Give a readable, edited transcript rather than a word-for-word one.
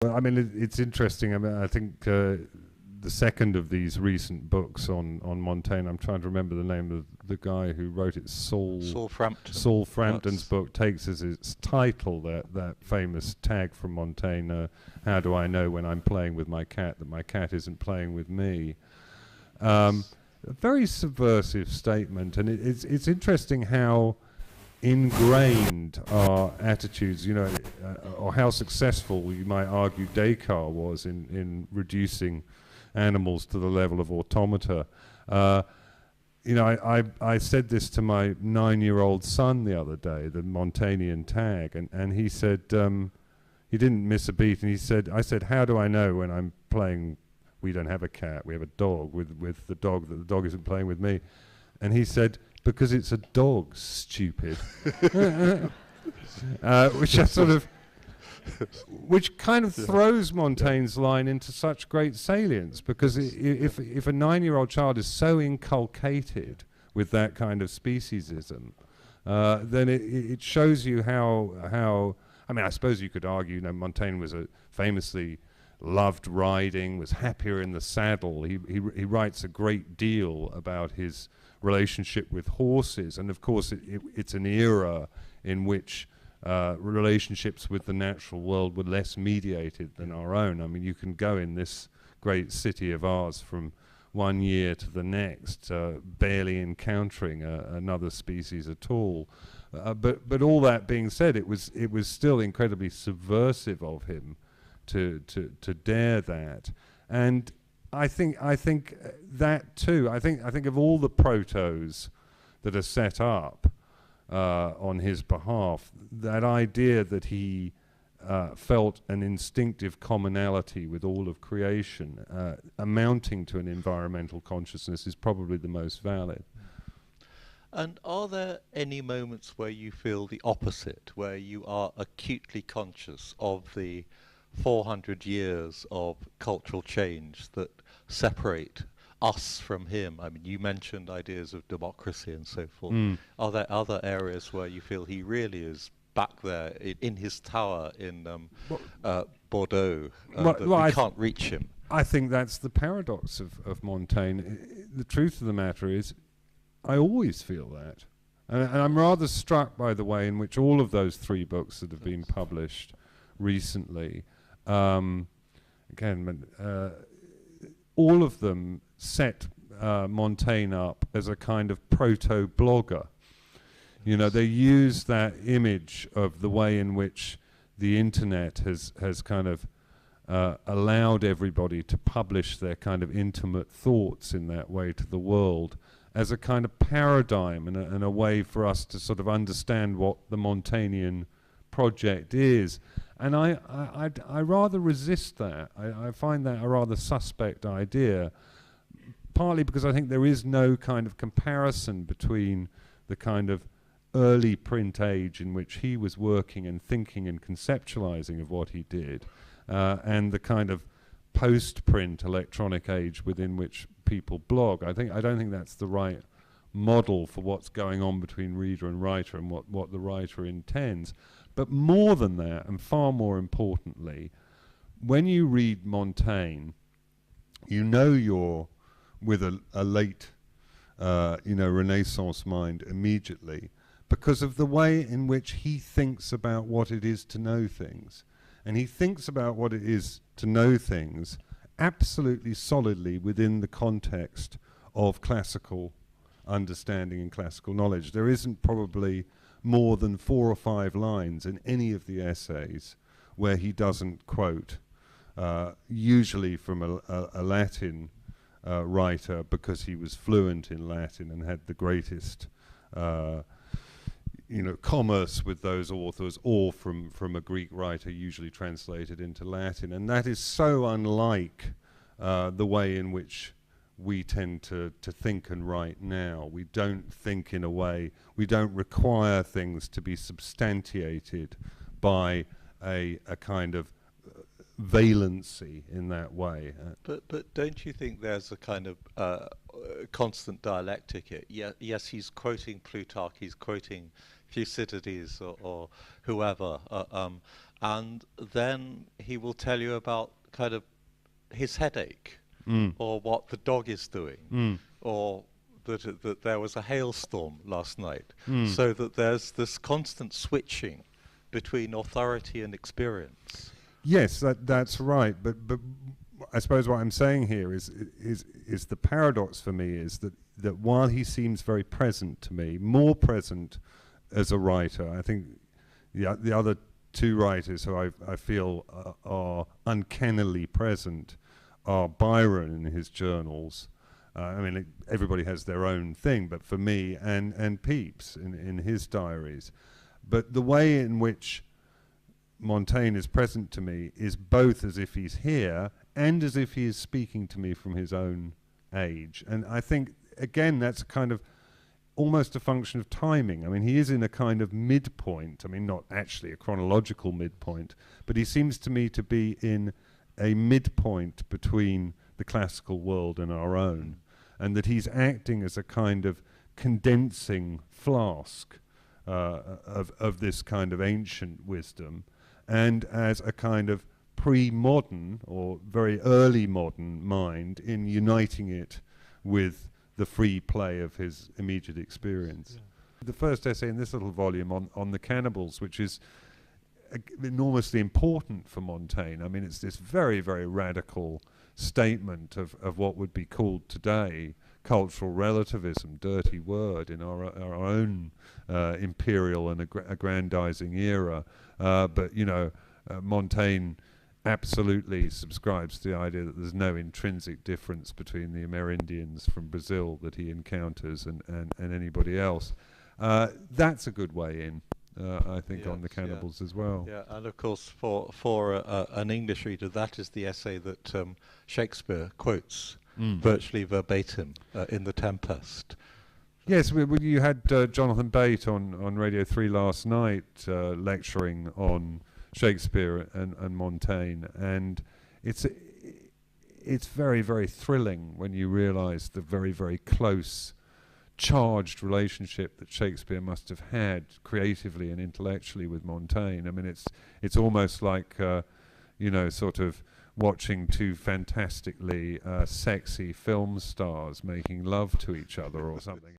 Well, I mean, it's interesting. I mean, I think the second of these recent books on Montaigne, I'm trying to remember the name of the guy who wrote it, Saul Frampton. Saul Frampton's book takes as its title that famous tag from Montaigne, how do I know when I'm playing with my cat that my cat isn't playing with me? A very subversive statement, and it's interesting how ingrained our attitudes, you know, or how successful you might argue Descartes was in reducing animals to the level of automata. You know, I said this to my 9-year-old son the other day, the Montaignean tag, and he said, he didn't miss a beat, and he said, I said, how do I know when I'm playing, we don't have a cat, we have a dog, with the dog, that the dog isn't playing with me? And he said, because it's a dog, stupid. Which I sort of, which kind of throws Montaigne's line into such great salience, because if a 9-year-old child is so inculcated with that kind of speciesism, then it shows you how. I mean, I suppose you could argue, you know, Montaigne was famously loved riding, was happier in the saddle. He writes a great deal about his relationship with horses, and of course it's an era in which relationships with the natural world were less mediated than our own. I mean, you can go in this great city of ours from one year to the next, barely encountering another species at all. But all that being said, it was still incredibly subversive of him to dare that. And I think that too. I think of all the protos that are set up on his behalf, that idea that he felt an instinctive commonality with all of creation, amounting to an environmental consciousness, is probably the most valid. And are there any moments where you feel the opposite, where you are acutely conscious of the 400 years of cultural change that separate us from him? I mean, you mentioned ideas of democracy and so forth. Are there other areas where you feel he really is back there in his tower in Bordeaux, that we can't reach him? I think that's the paradox of Montaigne. The truth of the matter is, I always feel that. And I'm rather struck by the way in which all of those 3 books that have been published recently, all of them set Montaigne up as a kind of proto-blogger. You know, they use that image of the way in which the internet has kind of allowed everybody to publish their kind of intimate thoughts in that way to the world, as a kind of paradigm and a way for us to sort of understand what the Montaignean project is. And I rather resist that. I find that a rather suspect idea, partly because I think there is no kind of comparison between the kind of early print age in which he was working and thinking and conceptualizing of what he did, and the kind of post-print electronic age within which people blog. I don't think that's the right model for what's going on between reader and writer and what the writer intends. But more than that, and far more importantly, when you read Montaigne, you know you're with a late, Renaissance mind immediately, because of the way in which he thinks about what it is to know things. And he thinks about what it is to know things absolutely solidly within the context of classical understanding and classical knowledge. There isn't probably more than 4 or 5 lines in any of the essays where he doesn't quote, usually from a Latin writer, because he was fluent in Latin and had the greatest commerce with those authors, or from a Greek writer usually translated into Latin. And that is so unlike the way in which we tend to think and write now. We don't think in a way, we don't require things to be substantiated by a kind of valency in that way. But don't you think there's a kind of constant dialectic here? Yes, he's quoting Plutarch, he's quoting Thucydides or whoever, and then he will tell you about kind of his headache, or what the dog is doing, or that there was a hailstorm last night, so that there's this constant switching between authority and experience. Yes, that's right. But I suppose what I'm saying here is the paradox for me is that while he seems very present to me, more present as a writer, I think the other two writers who I feel are uncannily present are Byron in his journals. I mean, everybody has their own thing, but for me, and Pepys in his diaries. But the way in which Montaigne is present to me is both as if he's here and as if he is speaking to me from his own age. And I think, again, that's kind of almost a function of timing. I mean, he is in a kind of midpoint. I mean, not actually a chronological midpoint, but he seems to me to be in a midpoint between the classical world and our own, and that he's acting as a kind of condensing flask of this kind of ancient wisdom, and as a kind of pre-modern or very early modern mind in uniting it with the free play of his immediate experience. Yeah. The first essay in this little volume on the cannibals, which is enormously important for Montaigne. I mean, it's this very, very radical statement of what would be called today cultural relativism, dirty word in our own imperial and aggrandizing era. But, you know, Montaigne absolutely subscribes to the idea that there's no intrinsic difference between the Amerindians from Brazil that he encounters and anybody else. That's a good way in, I think, on the cannibals as well. Yeah, and of course, for an English reader, that is the essay that Shakespeare quotes virtually verbatim in The Tempest. Yes, you had Jonathan Bate on Radio 3 last night lecturing on Shakespeare and Montaigne, and it's very, very thrilling when you realise the very, very close, charged relationship that Shakespeare must have had creatively and intellectually with Montaigne. I mean, it's almost like you know, sort of watching two fantastically sexy film stars making love to each other or something.